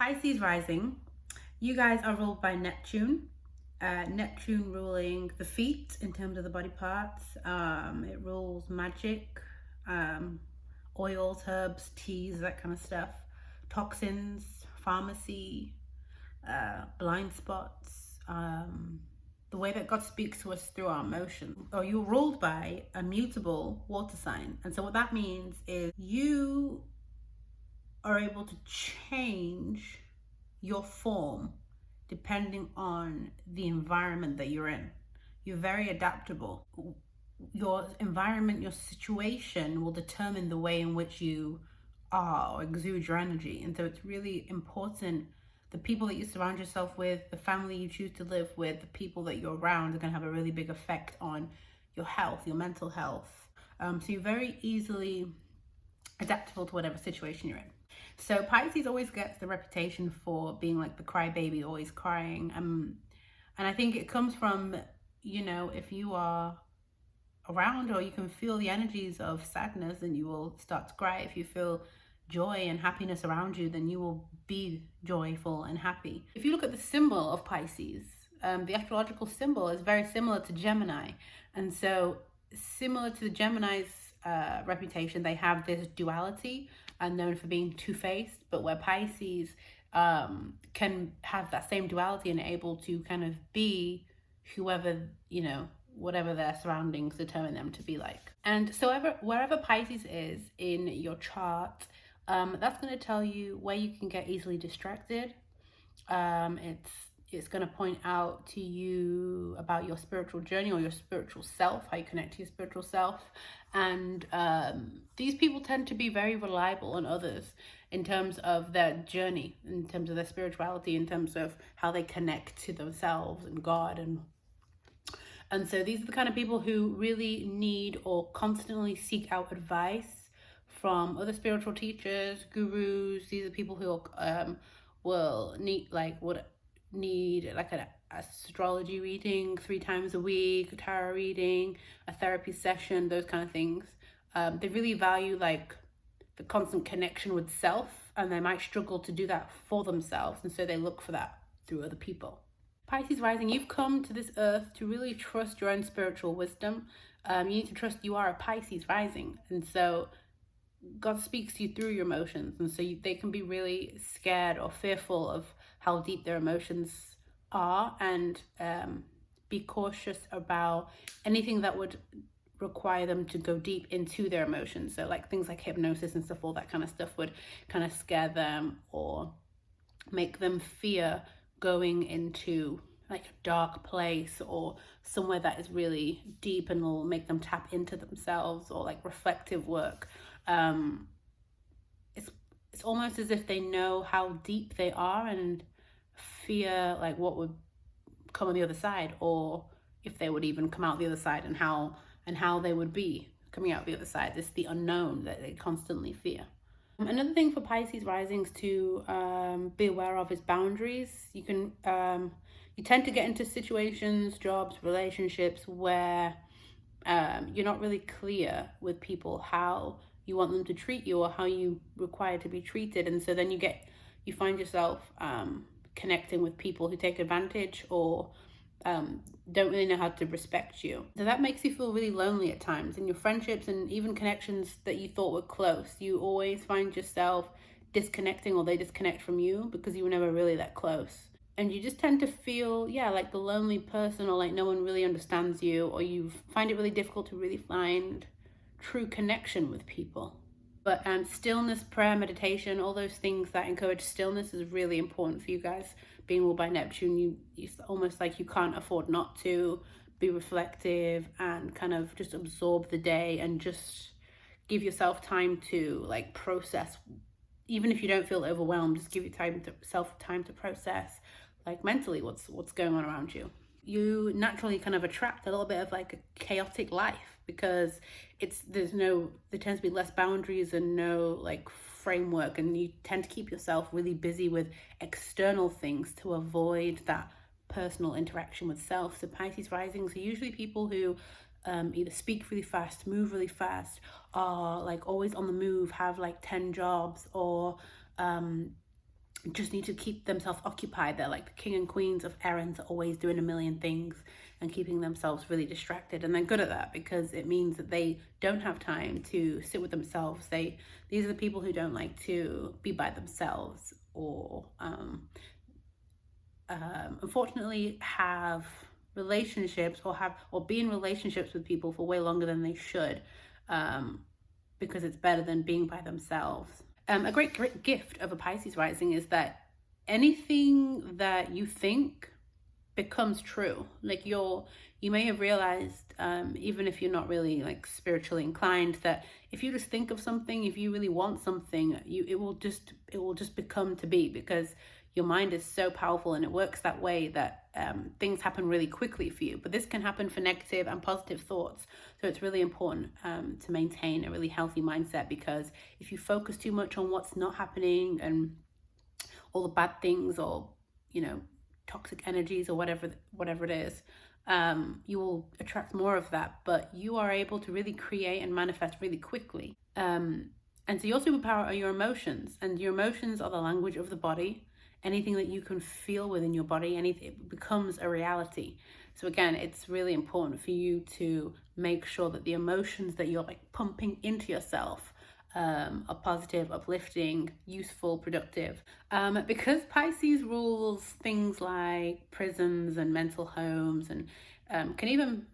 Pisces rising, you guys are ruled by Neptune. Neptune ruling the feet in terms of the body parts. It rules magic, oils, herbs, teas, that kind of stuff, toxins, pharmacy, blind spots, the way that God speaks to us through our emotions. Or you're ruled by a mutable water sign. And so what that means is you are able to change your form depending on the environment that you're in. You're very adaptable. Your environment, your situation will determine the way in which you are or exude your energy. And so it's really important. The people that you surround yourself with, the family you choose to live with, the people that you're around are going to have a really big effect on your health, your mental health. So you're very easily adaptable to whatever situation you're in. So Pisces always gets the reputation for being like the crybaby, always crying. And I think it comes from, if you are around or you can feel the energies of sadness, then you will start to cry. If you feel joy and happiness around you, then you will be joyful and happy. If you look at the symbol of Pisces, the astrological symbol is very similar to Gemini. And so similar to the Gemini's reputation, they have this duality and known for being two-faced, but where Pisces can have that same duality and able to kind of be whoever, whatever their surroundings determine them to be like. And so wherever Pisces is in your chart, that's going to tell you where you can get easily distracted. It's going to point out to you about your spiritual journey or your spiritual self, how you connect to your spiritual self. And these people tend to be very reliable on others in terms of their journey, in terms of their spirituality, in terms of how they connect to themselves and God. And so these are the kind of people who really need or constantly seek out advice from other spiritual teachers, gurus. These are people who will need an astrology reading 3 times a week, a tarot reading, a therapy session, those kind of things. They really value the constant connection with self, and they might struggle to do that for themselves, and so they look for that through other people. Pisces rising, you've come to this earth to really trust your own spiritual wisdom. You need to trust you are a Pisces rising, and so God speaks to you through your emotions, and so they can be really scared or fearful of how deep their emotions are, and be cautious about anything that would require them to go deep into their emotions. So things like hypnosis and stuff, all that kind of stuff would kind of scare them or make them fear going into a dark place or somewhere that is really deep and will make them tap into themselves, or reflective work. It's almost as if they know how deep they are and fear what would come on the other side, or if they would even come out the other side, and how they would be coming out the other side. It's the unknown that they constantly fear. Another thing for Pisces risings to be aware of is boundaries. You tend to get into situations, jobs, relationships where you're not really clear with people how you want them to treat you or how you require to be treated, and so then you find yourself connecting with people who take advantage or don't really know how to respect you. So that makes you feel really lonely at times in your friendships, and even connections that you thought were close. You always find yourself disconnecting, or they disconnect from you because you were never really that close. And you just tend to feel, like the lonely person, or no one really understands you, or you find it really difficult to really find true connection with people. But stillness, prayer, meditation, all those things that encourage stillness is really important for you guys. Being ruled by Neptune, it's almost like you can't afford not to be reflective and kind of just absorb the day and just give yourself time to process. Even if you don't feel overwhelmed, just give yourself time to process mentally what's going on around you. You naturally kind of attract a little bit of a chaotic life because there tends to be less boundaries and no framework, and you tend to keep yourself really busy with external things to avoid that personal interaction with self. So Pisces risings are usually people who either speak really fast, move really fast, are always on the move, have 10 jobs, or just need to keep themselves occupied. They're like the king and queens of errands, always doing a million things and keeping themselves really distracted. And they're good at that because it means that they don't have time to sit with themselves. These are the people who don't like to be by themselves, or unfortunately have relationships, or be in relationships with people for way longer than they should, because it's better than being by themselves. A great gift of a Pisces rising is that anything that you think becomes true. Like you may have realized, even if you're not really like spiritually inclined, that if you just think of something, if you really want something, it will just become to be, because your mind is so powerful and it works that way that things happen really quickly for you. But this can happen for negative and positive thoughts. So it's really important to maintain a really healthy mindset, because if you focus too much on what's not happening and all the bad things, or toxic energies, or whatever it is, you will attract more of that. But you are able to really create and manifest really quickly. And so your superpower are your emotions, and your emotions are the language of the body. Anything that you can feel within your body, it becomes a reality. So again, it's really important for you to make sure that the emotions that you're like pumping into yourself are positive, uplifting, useful, productive. Because Pisces rules things like prisons and mental homes, and can even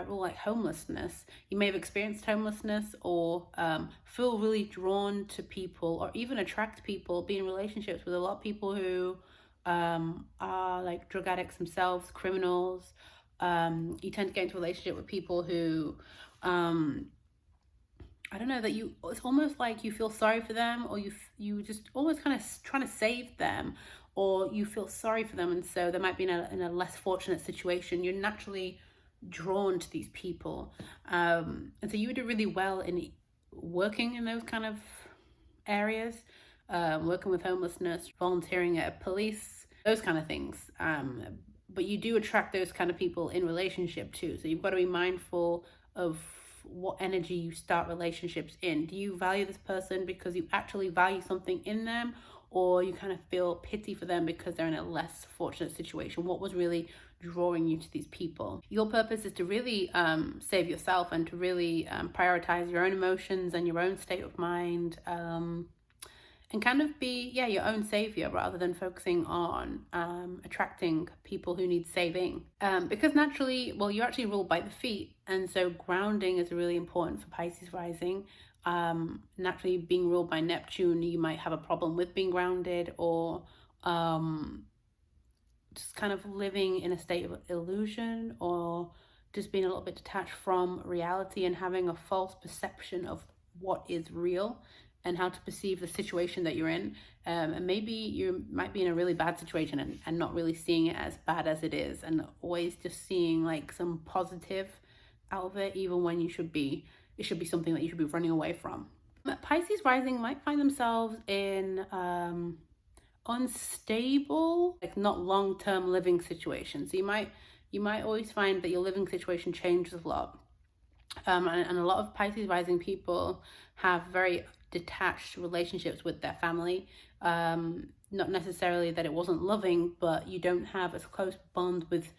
rule like homelessness. You may have experienced homelessness, or feel really drawn to people, or even attract people, be in relationships with a lot of people who are like drug addicts themselves, criminals. You tend to get into a relationship with people who I don't know, that it's almost like you feel sorry for them, or you just almost kind of trying to save them, or you feel sorry for them, and so they might be in a less fortunate situation. You're naturally drawn to these people, and so you would do really well in working in those kind of areas, working with homelessness, volunteering at police, those kind of things. But you do attract those kind of people in relationship too, so you've got to be mindful of what energy you start relationships in. Do you value this person because you actually value something in them, or you kind of feel pity for them because they're in a less fortunate situation? What was really drawing you to these people? Your purpose is to really save yourself, and to really prioritize your own emotions and your own state of mind, and kind of be your own savior, rather than focusing on attracting people who need saving, because naturally, well, you're actually ruled by the feet, and so grounding is really important for Pisces rising. Naturally, being ruled by Neptune, you might have a problem with being grounded, or just kind of living in a state of illusion, or just being a little bit detached from reality and having a false perception of what is real and how to perceive the situation that you're in. And maybe you might be in a really bad situation and not really seeing it as bad as it is, and always just seeing like some positive out of it, even when it should be something that you should be running away from. Pisces rising might find themselves in unstable, like not long-term living situations. So you might always find that your living situation changes a lot. And a lot of Pisces rising people have very detached relationships with their family. Not necessarily that it wasn't loving, but you don't have as close bond with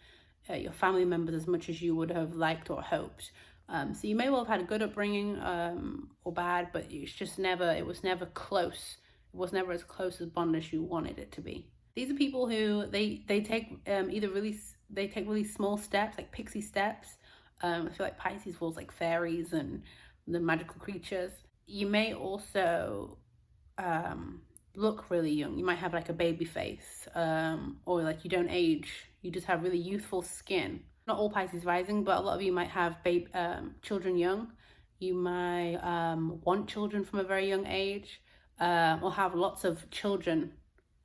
your family members as much as you would have liked or hoped. So you may well have had a good upbringing, or bad, but it was never close. It was never as close as bond as you wanted it to be. These are people who they take really small steps, like pixie steps. I feel like Pisces feels like fairies and the magical creatures. You may also look really young. You might have like a baby face, or like you don't age. You just have really youthful skin. Not all Pisces rising, but a lot of you might have children young. You might want children from a very young age, or have lots of children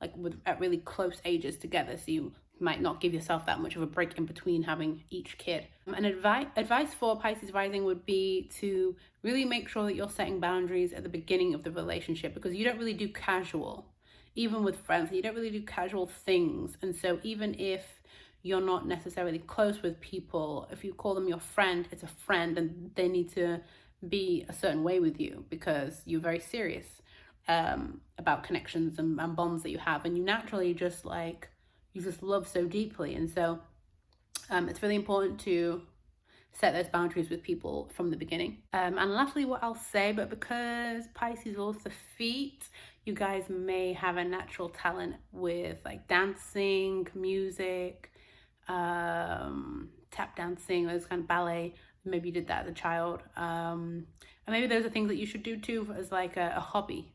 like at really close ages together. So you might not give yourself that much of a break in between having each kid. And advice for Pisces rising would be to really make sure that you're setting boundaries at the beginning of the relationship, because you don't really do casual, even with friends, you don't really do casual things. And so even if you're not necessarily close with people, if you call them your friend, it's a friend, and they need to be a certain way with you because you're very serious. about connections and bonds that you have, and you naturally just like, you just love so deeply. And so it's really important to set those boundaries with people from the beginning. And lastly, what I'll say, but because Pisces rules the feet, you guys may have a natural talent with like dancing, music, tap dancing, those kind of ballet. Maybe you did that as a child. And maybe those are things that you should do too as like a hobby.